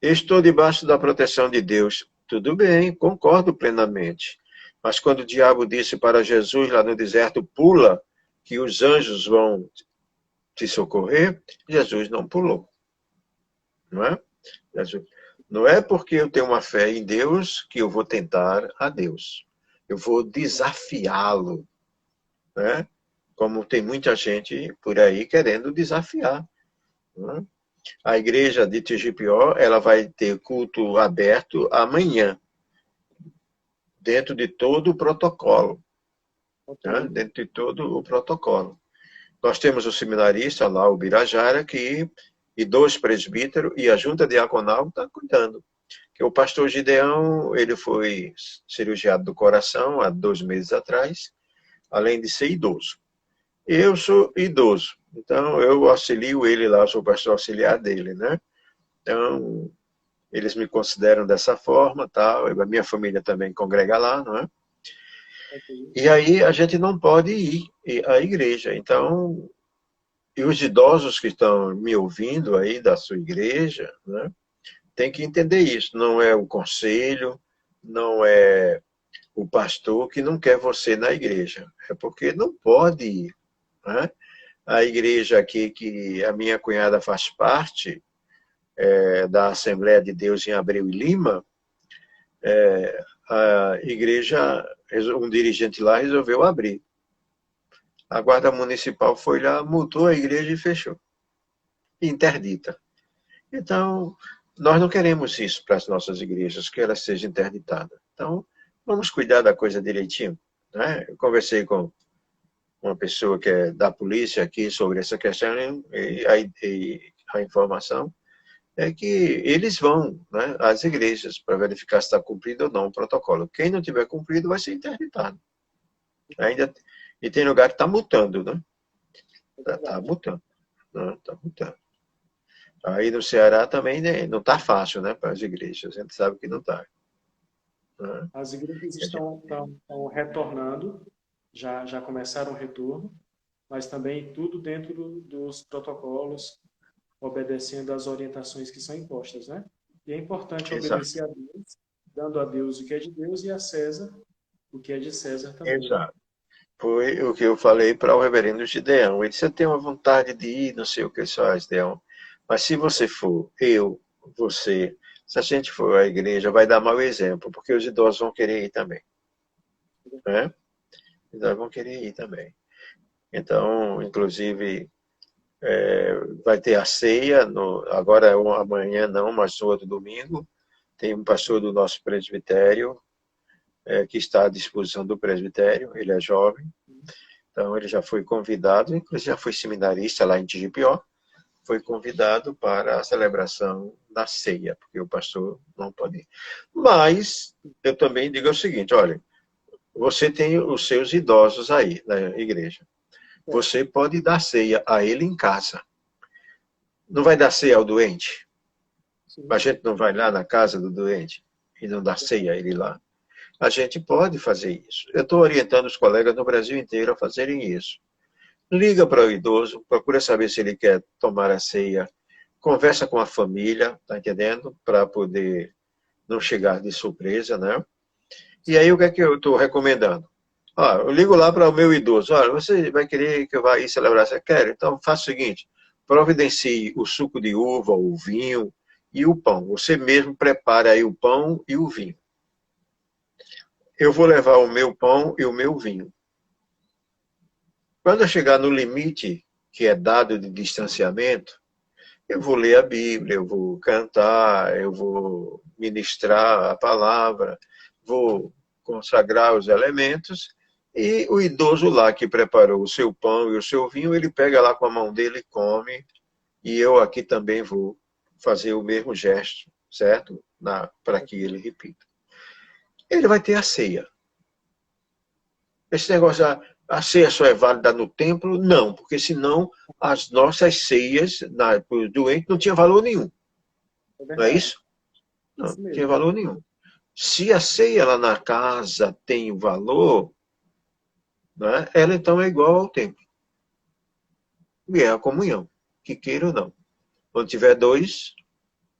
eu estou debaixo da proteção de Deus. Tudo bem, concordo plenamente. Mas quando o diabo disse para Jesus lá no deserto, pula, que os anjos vão te socorrer, Jesus não pulou. Não é? Jesus, não é porque eu tenho uma fé em Deus que eu vou tentar a Deus. Eu vou desafiá-lo, né? Como tem muita gente por aí querendo desafiar, né? A igreja de TGPO, ela vai ter culto aberto amanhã, dentro de todo o protocolo, né? Dentro de todo o protocolo. Nós temos o seminarista lá, o Birajara, e 2 presbíteros, e a junta diaconal está cuidando. Que o pastor Gideão, ele foi cirurgiado do coração há 2 meses atrás, além de ser idoso. Eu sou idoso, então eu auxilio ele lá, sou pastor auxiliar dele, né? Então, eles me consideram dessa forma, tal, a minha família também congrega lá, não é? E aí a gente não pode ir à igreja. Então, e os idosos que estão me ouvindo aí da sua igreja, né, tem que entender isso. Não é o conselho, não é o pastor que não quer você na igreja. É porque não pode ir, né? A igreja aqui que a minha cunhada faz parte, da Assembleia de Deus em Abreu e Lima, a igreja, um dirigente lá resolveu abrir. A guarda municipal foi lá, multou a igreja e fechou. Interdita. Então, nós não queremos isso para as nossas igrejas, que elas sejam interditadas. Então, vamos cuidar da coisa direitinho, né? Eu conversei com uma pessoa que é da polícia aqui sobre essa questão e a informação é que eles vão, né, às igrejas para verificar se está cumprido ou não o protocolo. Quem não tiver cumprido vai ser interditado. Ainda, e tem lugar que está multando, né? Está multando. Né? Tá multando. Aí no Ceará também, né, não está fácil, né, para as igrejas. A gente sabe que não está. Né? As igrejas estão retornando, já começaram o retorno, mas também tudo dentro dos protocolos, obedecendo às orientações que são impostas, né? E é importante Exato. obedecer a Deus, dando a Deus o que é de Deus e a César o que é de César também. Exato. Foi o que eu falei para o reverendo Gideão. Ele disse, eu tenho uma vontade de ir, não sei o que só, Gideão. Mas se você for, você, se a gente for à igreja, vai dar mau exemplo, porque os idosos vão querer ir também. Né? Os idosos vão querer ir também. Então, inclusive, vai ter a ceia, agora amanhã não, mas no outro domingo. Tem um pastor do nosso presbitério, que está à disposição do presbitério, ele é jovem. Então, ele já foi convidado, inclusive já foi seminarista lá em Tigipió, foi convidado para a celebração da ceia, porque o pastor não pode ir. Mas, eu também digo o seguinte, olha, você tem os seus idosos aí na igreja. Você pode dar ceia a ele em casa. Não vai dar ceia ao doente? A gente não vai lá na casa do doente e não dá ceia a ele lá? A gente pode fazer isso. Eu estou orientando os colegas no Brasil inteiro a fazerem isso. Liga para o idoso, procura saber se ele quer tomar a ceia, conversa com a família, tá entendendo? Para poder não chegar de surpresa, né? E aí o que é que eu estou recomendando? Eu ligo lá para o meu idoso, olha, você vai querer que eu vá ir celebrar? Você quer? Então faça o seguinte, providencie o suco de uva, o vinho e o pão. Você mesmo prepara aí o pão e o vinho. Eu vou levar o meu pão e o meu vinho. Quando eu chegar no limite que é dado de distanciamento, Eu vou ler a Bíblia, eu vou cantar, eu vou ministrar a palavra, vou consagrar os elementos, e o idoso lá que preparou o seu pão e o seu vinho, ele pega lá com a mão dele e come, e eu aqui também vou fazer o mesmo gesto, certo? Para que ele repita. Ele vai ter a ceia. Esse negócio, a ceia só é válida no templo? Não, porque senão as nossas ceias para os doentes não tinha valor nenhum. Não é isso? Não, Isso tinha mesmo. valor nenhum. Se a ceia lá na casa tem valor, né, ela então é igual ao templo. E é a comunhão, que queira ou não. Quando tiver 2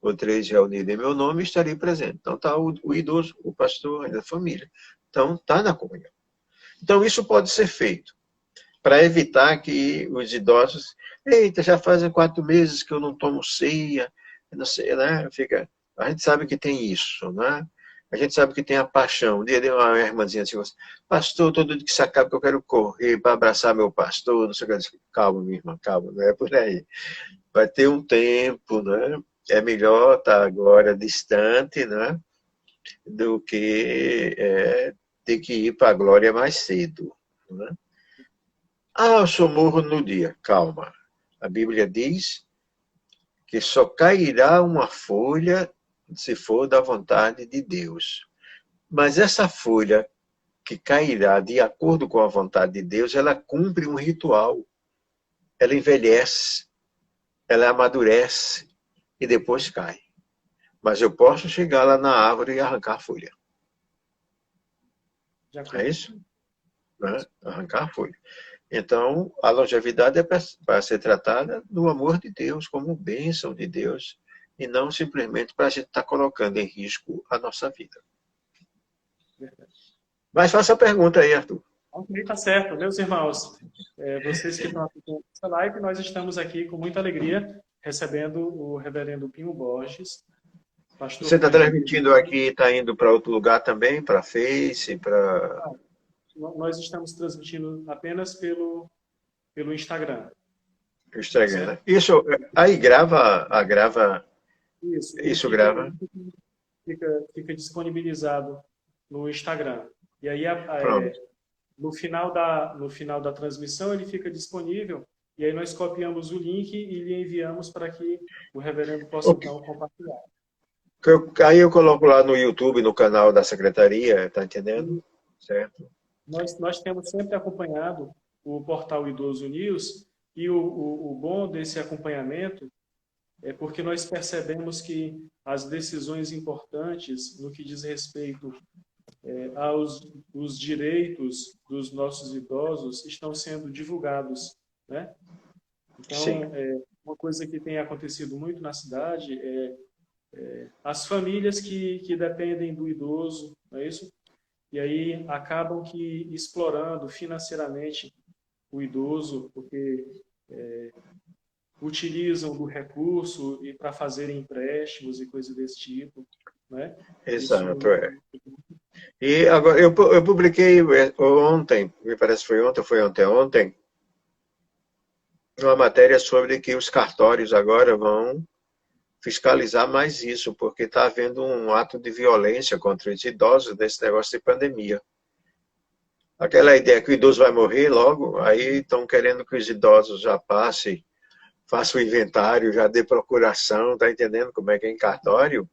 ou 3 reunidos em meu nome, estarei presente. Então está o idoso, o pastor, a família. Então está na comunhão. Então isso pode ser feito para evitar que os idosos, eita, já fazem 4 meses que eu não tomo ceia, não sei, né? A gente sabe que tem isso, né? A gente sabe que tem a paixão. Um dia deu uma irmãzinha assim, pastor, todo dia que se acaba que eu quero correr para abraçar meu pastor, não sei o que. Eu disse, calma, minha irmã, calma, não é por aí. Vai ter um tempo, né? É melhor estar agora distante, né? Do que ter que ir para a glória mais cedo, né? Ah, eu sou morro no dia. Calma. A Bíblia diz que só cairá uma folha se for da vontade de Deus. Mas essa folha que cairá de acordo com a vontade de Deus, ela cumpre um ritual. Ela envelhece, ela amadurece e depois cai. Mas eu posso chegar lá na árvore e arrancar a folha. De É acordo. isso? Né? Arrancar a folha. Então, a longevidade é para ser tratada do amor de Deus, como bênção de Deus, e não simplesmente para a gente estar colocando em risco a nossa vida. Mas faça a pergunta aí, Arthur. Ok, tá certo. Meus irmãos, vocês que estão acompanhando essa live, nós estamos aqui com muita alegria recebendo o reverendo Pinho Borges, Você pastor está transmitindo presbiteriano. aqui, está indo para outro lugar também, para Face, para Nós estamos transmitindo apenas pelo Instagram, o tá Instagram, né? certo? Isso, aí grava, Isso, ele isso grava. fica disponibilizado no Instagram. E aí, Pronto. no final da transmissão, ele fica disponível, e aí nós copiamos o link e lhe enviamos para que o reverendo possa, Ok. então, compartilhar. Aí eu coloco lá no YouTube, no canal da secretaria, tá entendendo? E Certo? nós temos sempre acompanhado o portal Idoso News, e o bom desse acompanhamento é porque nós percebemos que as decisões importantes no que diz respeito aos os direitos dos nossos idosos estão sendo divulgados, né? Sim. Então, uma coisa que tem acontecido muito na cidade é as famílias que dependem do idoso, não é isso? E aí acabam que explorando financeiramente o idoso, porque utilizam do recurso e para fazerem empréstimos e coisas desse tipo, né? Exato, Isso, é. E agora, eu publiquei ontem, me parece que foi ontem, foi ontem, uma matéria sobre que os cartórios agora vão fiscalizar mais isso, porque está havendo um ato de violência contra os idosos desse negócio de pandemia. Aquela ideia que o idoso vai morrer logo, aí estão querendo que os idosos já passem, façam o inventário, já dê procuração, tá entendendo como é que é em cartório?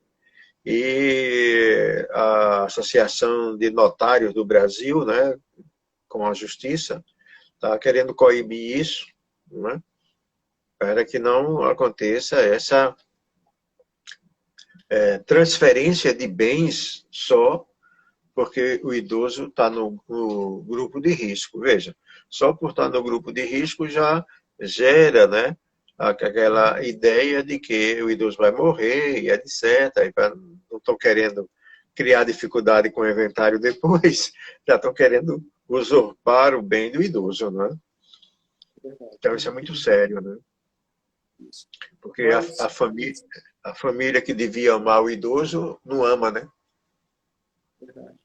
E a Associação de Notários do Brasil, né, com a Justiça, está querendo coibir isso, né, para que não aconteça essa transferência de bens só porque o idoso está no grupo de risco. Veja, só por estar no grupo de risco já gera, né, aquela ideia de que o idoso vai morrer e etc. E não estão querendo criar dificuldade com o inventário depois, já estão querendo usurpar o bem do idoso, né? Então isso é muito sério, né? Porque nós, a família que devia amar o idoso não ama, né? verdade.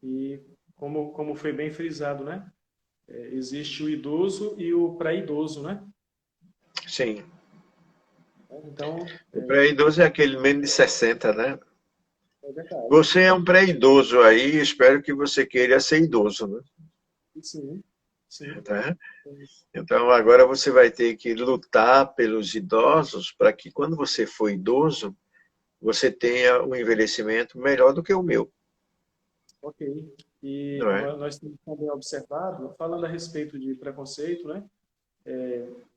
E como foi bem frisado, né? Existe o idoso e o pré-idoso, né? Sim. Então, O pré-idoso é aquele menos de 60, né? é verdade. Você é um pré-idoso aí, espero que você queira ser idoso, né? Sim, sim. Tá? Então, agora você vai ter que lutar pelos idosos para que quando você for idoso, você tenha um envelhecimento melhor do que o meu, Ok. E não é? nós temos também observado, falando a respeito de preconceito, né?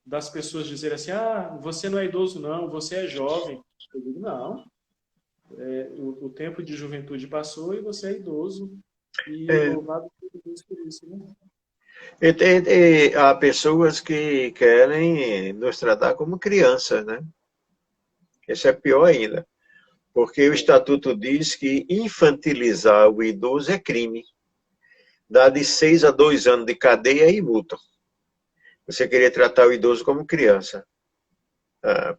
Das pessoas dizerem assim, ah, você não é idoso não, você é jovem. Eu digo, não, o tempo de juventude passou e você é idoso. E É, louvado seja Deus por isso, né? há pessoas que querem nos tratar como crianças, né? Isso é pior ainda, porque o É, estatuto diz que infantilizar o idoso é crime. Dá de 6 a 2 anos de cadeia e multa. Você queria tratar o idoso como criança.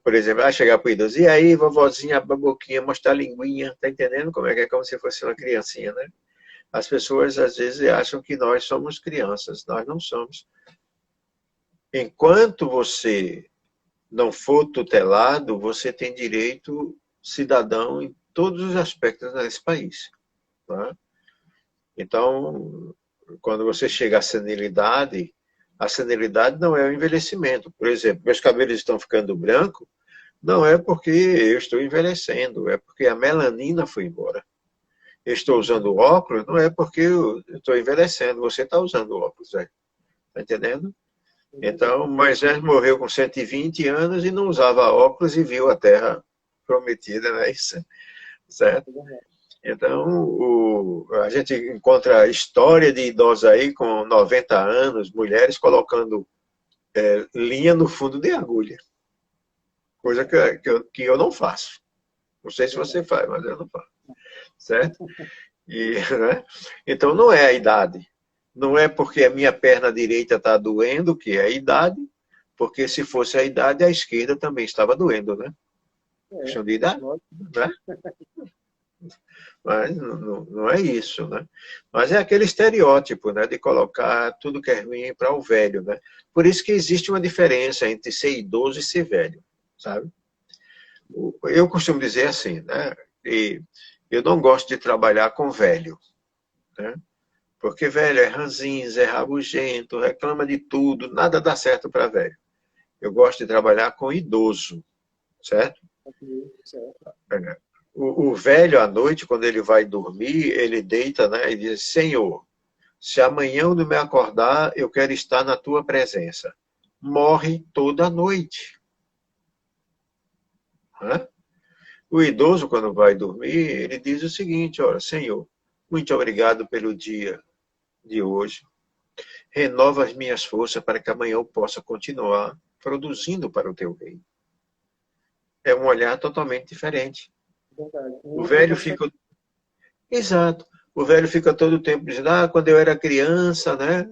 Por exemplo, chegar para o idoso, e aí, vovozinha, a boquinha, mostrar a linguinha, tá entendendo como é que é? Como se fosse uma criancinha, né? As pessoas, às vezes, acham que nós somos crianças. Nós não somos. Enquanto você não for tutelado, você tem direito cidadão em todos os aspectos nesse país. Tá? Então, quando você chega à senilidade, a senilidade não é o envelhecimento. Por exemplo, meus cabelos estão ficando brancos, não é porque eu estou envelhecendo, é porque a melanina foi embora. Eu estou usando óculos, não é porque eu estou envelhecendo, você está usando óculos, está entendendo? é Então, verdade. Moisés morreu com 120 anos e não usava óculos e viu a terra prometida, não é isso? Certo? É verdade. Então, a gente encontra história de idosos aí com 90 anos, mulheres colocando linha no fundo de agulha, coisa que eu não faço. Não sei É se você verdade. faz, mas eu não faço. Certo? E, né? Então, não é a idade. Não é porque a minha perna direita está doendo, que é a idade, porque se fosse a idade, a esquerda também estava doendo, né? É, Questão de idade, lógico. né? Mas não é isso, né? Mas é aquele estereótipo, né, de colocar tudo que é ruim para o velho, né? Por isso que existe uma diferença entre ser idoso e ser velho, sabe? Eu costumo dizer assim, né? E eu não gosto de trabalhar com velho, né? Porque velho é ranzinza, é rabugento, reclama de tudo, nada dá certo para velho. Eu gosto de trabalhar com idoso, certo? Ok, certo. O velho, à noite, quando ele vai dormir, ele deita, né, e diz: Senhor, se amanhã eu não me acordar, eu quero estar na tua presença. Morre toda noite. Né? O idoso, quando vai dormir, ele diz o seguinte: olha, Senhor, muito obrigado pelo dia de hoje. Renova as minhas forças para que amanhã eu possa continuar produzindo para o teu reino. É um olhar totalmente diferente. É verdade. O Outra velho perspectiva. fica. Exato. O velho fica todo o tempo dizendo: quando eu era criança, né?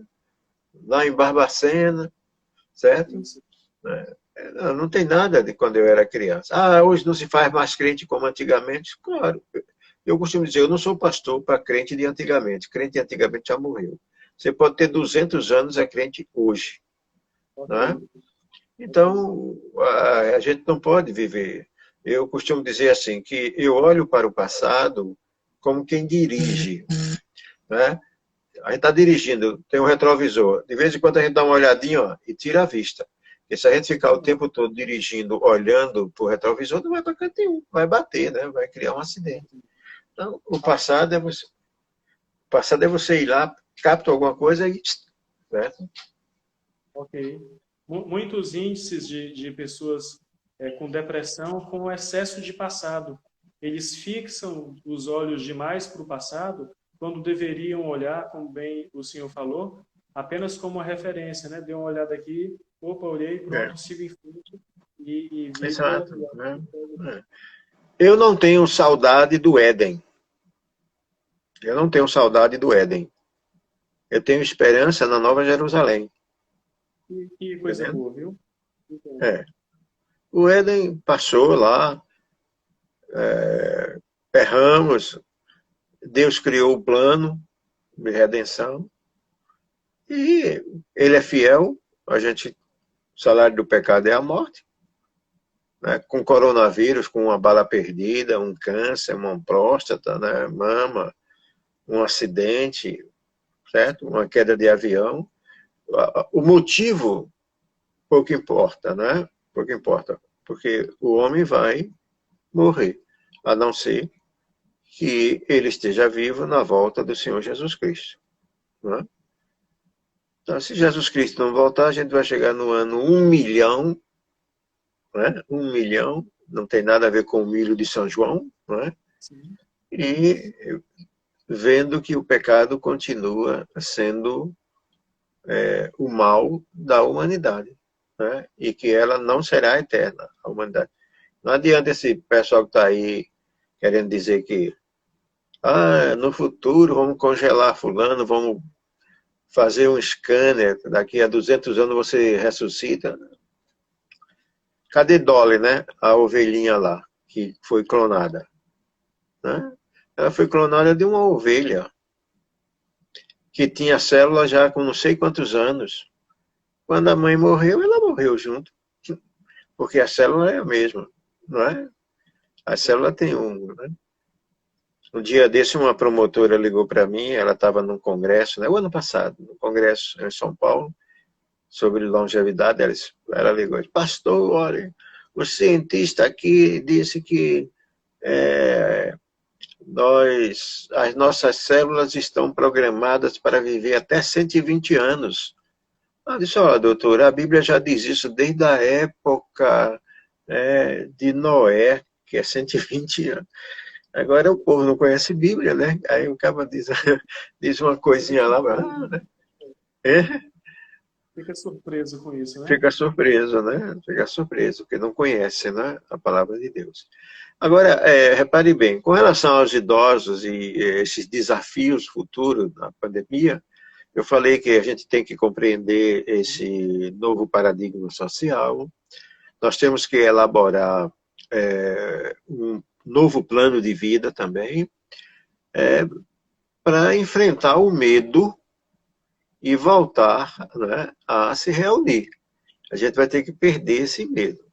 Lá em Barbacena, certo? Isso. Não tem nada de quando eu era criança. Hoje não se faz mais crente como antigamente. Claro. Eu costumo dizer: eu não sou pastor para crente de antigamente. Crente de antigamente já morreu. Você pode ter 200 anos, é crente hoje. Ok, Não é? ok. Então, a gente não pode viver. Eu costumo dizer assim, que eu olho para o passado como quem dirige. Né? A gente está dirigindo, tem um retrovisor. De vez em quando a gente dá uma olhadinha, ó, e tira a vista. Porque se a gente ficar o tempo todo dirigindo, olhando para o retrovisor, não vai para canto nenhum. Vai bater, né? Vai criar um acidente. Então, o passado é você ir lá, capta alguma coisa e... Certo? ok. Muitos índices de pessoas com depressão com excesso de passado. Eles fixam os olhos demais para o passado, quando deveriam olhar, como bem o senhor falou, apenas como uma referência, né? Dei uma olhada aqui, opa, olhei, É, pronto, sigo em frente e vida. exato. Né? Eu não tenho saudade do Éden. Eu não tenho saudade do Éden. Eu tenho esperança na Nova Jerusalém. Que coisa Entendendo? boa, viu? Entendo. É. O Éden passou lá, erramos, Deus criou o plano de redenção e ele é fiel. O salário do pecado é a morte, né, com coronavírus, com uma bala perdida, um câncer, uma próstata, né, mama, um acidente, certo? Uma queda de avião. O motivo pouco importa, né? Pouco importa, porque o homem vai morrer, a não ser que ele esteja vivo na volta do Senhor Jesus Cristo, né? Então, se Jesus Cristo não voltar, a gente vai chegar no ano 1 milhão, né? 1 milhão, não tem nada a ver com o milho de São João, né? Sim. E vendo que o pecado continua sendo o mal da humanidade, né? E que ela não será eterna, a humanidade. Não adianta esse pessoal que está aí querendo dizer que no futuro vamos congelar fulano, vamos fazer um scanner, daqui a 200 anos você ressuscita. Cadê Dolly, né? A ovelhinha lá, que foi clonada, né? Ela foi clonada de uma ovelha que tinha célula já com não sei quantos anos. Quando a mãe morreu, ela morreu junto. Porque a célula é a mesma, não é? A célula tem né? Um dia desse, uma promotora ligou para mim, ela estava num congresso, né, o ano passado, num congresso em São Paulo, sobre longevidade. Ela ligou e disse: pastor, olha, o cientista aqui disse que as nossas células estão programadas para viver até 120 anos. Ela disse: olha, doutora, a Bíblia já diz isso desde a época de Noé, que é 120 anos. Agora o povo não conhece Bíblia, né? Aí o cara diz uma coisinha lá, né? Fica surpreso com isso, né? Fica surpreso, né? Fica surpreso, porque não conhece, né, a palavra de Deus. Agora, repare bem, com relação aos idosos e esses desafios futuros na pandemia, eu falei que a gente tem que compreender esse novo paradigma social. Nós temos que elaborar um novo plano de vida também, para enfrentar o medo e voltar, né, a se reunir. A gente vai ter que perder esse medo.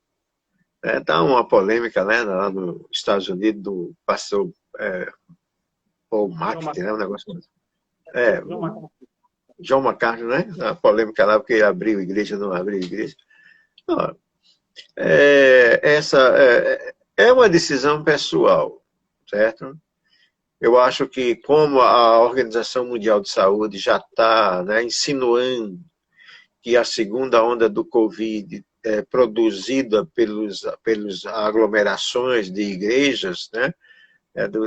Tá uma polêmica, né, lá nos Estados Unidos do pastor Paul McCartney, né, um negócio assim. John MacArthur, né? A polêmica lá porque abriu igreja, não abriu igreja. Essa é uma decisão pessoal, certo? Eu acho que como a Organização Mundial de Saúde já está, né, insinuando que a segunda onda do Covid é produzida pelas aglomerações de igrejas, né,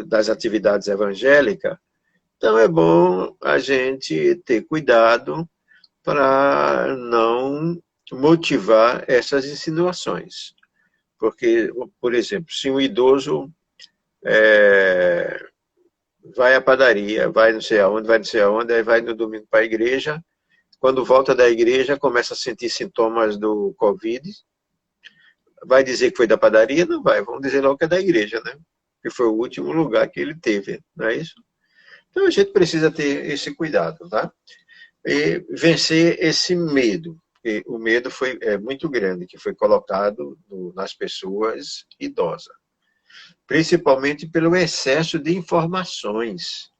das atividades evangélicas, então é bom a gente ter cuidado para não motivar essas insinuações. Porque, por exemplo, se um idoso vai à padaria, vai não sei aonde, aí vai no domingo para a igreja, quando volta da igreja começa a sentir sintomas do Covid, vai dizer que foi da padaria? Não vai, vamos dizer logo que é da igreja, né? Que foi o último lugar que ele teve, não é isso? Então a gente precisa ter esse cuidado, tá? E vencer esse medo. E o medo é muito grande que foi colocado nas pessoas idosas, principalmente pelo excesso de informações,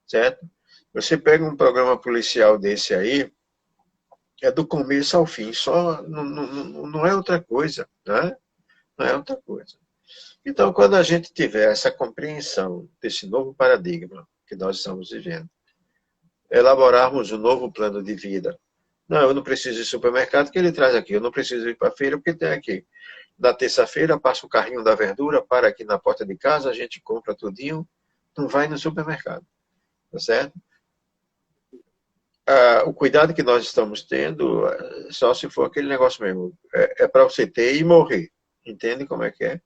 certo? Você pega um programa policial desse aí, é do começo ao fim, só não é outra coisa, né? Não é outra coisa. Então, quando a gente tiver essa compreensão desse novo paradigma que nós estamos vivendo, elaborarmos um novo plano de vida. Não, eu não preciso ir ao supermercado, que ele traz aqui. Eu não preciso ir para a feira, porque tem aqui. Na terça-feira, passa o carrinho da verdura, para aqui na porta de casa, a gente compra tudinho, não vai no supermercado. Tá certo? O cuidado que nós estamos tendo, só se for aquele negócio mesmo, é para você ter e morrer. Entende como é que é?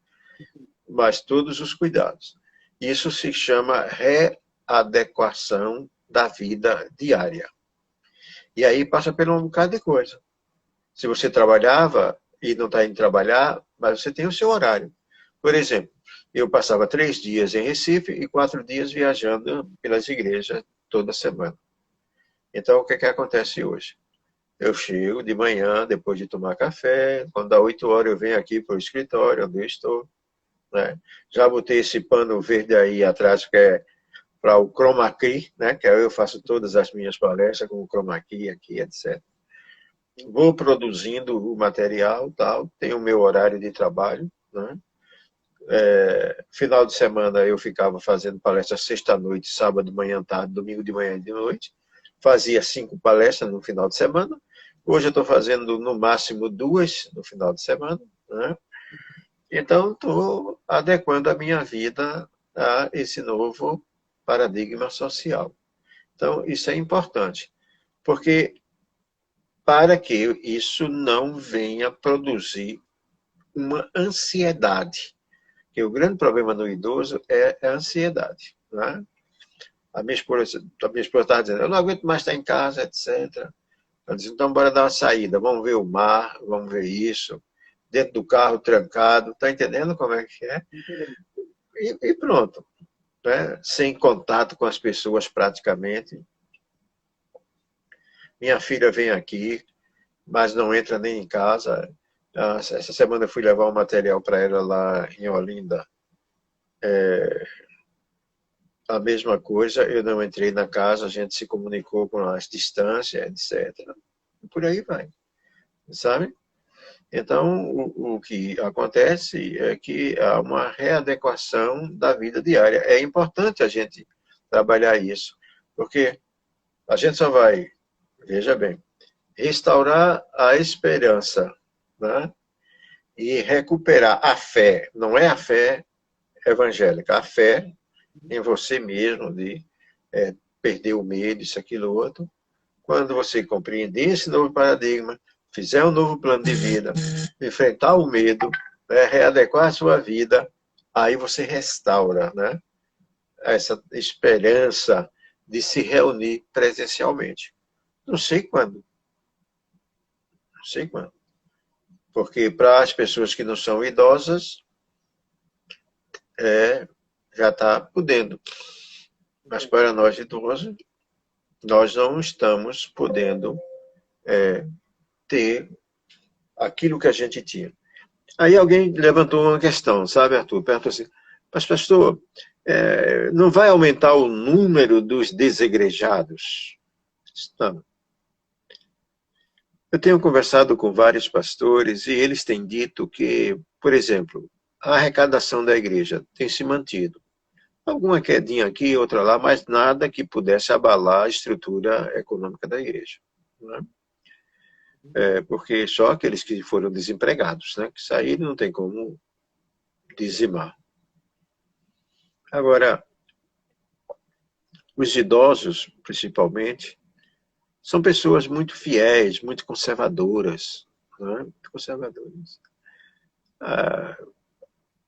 Mas todos os cuidados. Isso se chama readequação da vida diária. E aí passa por um bocado de coisa. Se você trabalhava e não está indo trabalhar, mas você tem o seu horário. Por exemplo, eu passava 3 dias em Recife e 4 dias viajando pelas igrejas toda semana. Então, o que acontece hoje? Eu chego de manhã, depois de tomar café, quando dá 8 horas eu venho aqui para o escritório onde eu estou, né? Já botei esse pano verde aí atrás, que é para o chroma key, né? Que eu faço todas as minhas palestras com o chroma key aqui, etc. Vou produzindo o material, tal, tenho o meu horário de trabalho, né? Final de semana eu ficava fazendo palestras sexta-noite, sábado de manhã, tarde, domingo de manhã e de noite. Fazia 5 palestras no final de semana. Hoje eu estou fazendo no máximo 2 no final de semana, né? Então estou adequando a minha vida a esse novo paradigma social. Então isso é importante, porque para que isso não venha produzir uma ansiedade. Porque o grande problema no idoso é a ansiedade, né? A minha esposa estava dizendo, eu não aguento mais estar em casa, etc. Ela disse, então bora dar uma saída, vamos ver o mar, vamos ver isso, dentro do carro trancado, tá entendendo como é que é? E pronto, né? Sem contato com as pessoas praticamente. Minha filha vem aqui, mas não entra nem em casa. Essa semana eu fui levar um material para ela lá em Olinda. A mesma coisa, eu não entrei na casa, a gente se comunicou com as distâncias, etc. E por aí vai, sabe? Então, o que acontece é que há uma readequação da vida diária. É importante a gente trabalhar isso, porque a gente só vai, veja bem, restaurar a esperança, né? E recuperar a fé. Não é a fé evangélica, a fé em você mesmo, de perder o medo, isso, aquilo, outro. Quando você compreender esse novo paradigma, fizer um novo plano de vida, enfrentar o medo, né, readequar a sua vida, aí você restaura, né, essa esperança de se reunir presencialmente. Não sei quando. Não sei quando. Porque para as pessoas que não são idosas, já está podendo. Mas para nós idosos, nós não estamos podendo ter aquilo que a gente tinha. Aí alguém levantou uma questão, sabe, Arthur? Perguntou assim, mas pastor, não vai aumentar o número dos desigrejados? Não. Eu tenho conversado com vários pastores e eles têm dito que, por exemplo, a arrecadação da igreja tem se mantido. Alguma quedinha aqui, outra lá, mas nada que pudesse abalar a estrutura econômica da igreja, né? Porque só aqueles que foram desempregados, né, que saíram, não tem como dizimar. Agora, os idosos, principalmente, são pessoas muito fiéis, muito conservadoras, né? Muito conservadoras.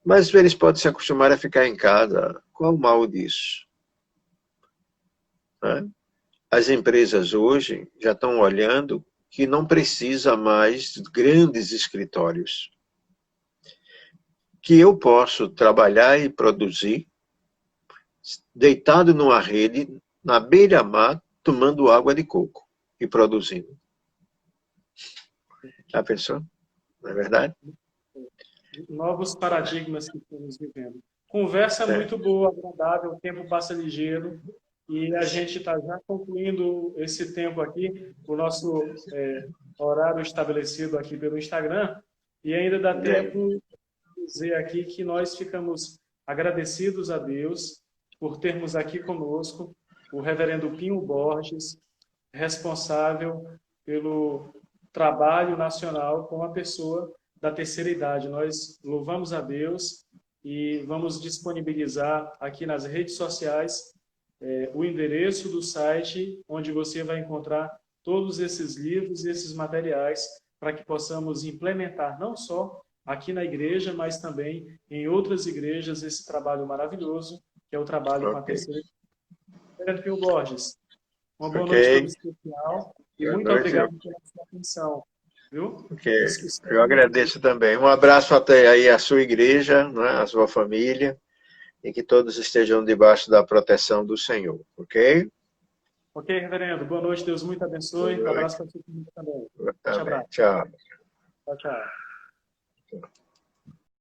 Mas eles podem se acostumar a ficar em casa. Qual o mal disso? Né? As empresas hoje já estão olhando que não precisa mais grandes escritórios. Que eu posso trabalhar e produzir deitado numa rede, na beira-mar, tomando água de coco e produzindo. Já pensou? Não é verdade? Novos paradigmas que estamos vivendo. Conversa muito boa, agradável, o tempo passa ligeiro e a gente está já concluindo esse tempo aqui, o nosso horário estabelecido aqui pelo Instagram, e ainda dá tempo de dizer aqui que nós ficamos agradecidos a Deus por termos aqui conosco o reverendo Pinho Borges, responsável pelo trabalho nacional com a pessoa da terceira idade. Nós louvamos a Deus e vamos disponibilizar aqui nas redes sociais o endereço do site onde você vai encontrar todos esses livros e esses materiais para que possamos implementar não só aqui na igreja, mas também em outras igrejas esse trabalho maravilhoso que é o trabalho com a terceira idade. Reverendo Pinho Borges, uma boa noite toda especial e muito obrigado pela sua atenção. Viu? Eu agradeço também. Um abraço até aí à sua igreja, né, à sua família, e que todos estejam debaixo da proteção do Senhor, ok? Ok, reverendo. Boa noite, Deus muito abençoe. Um abraço para você também. Amém. Abraço. Tchau. Tchau, tchau.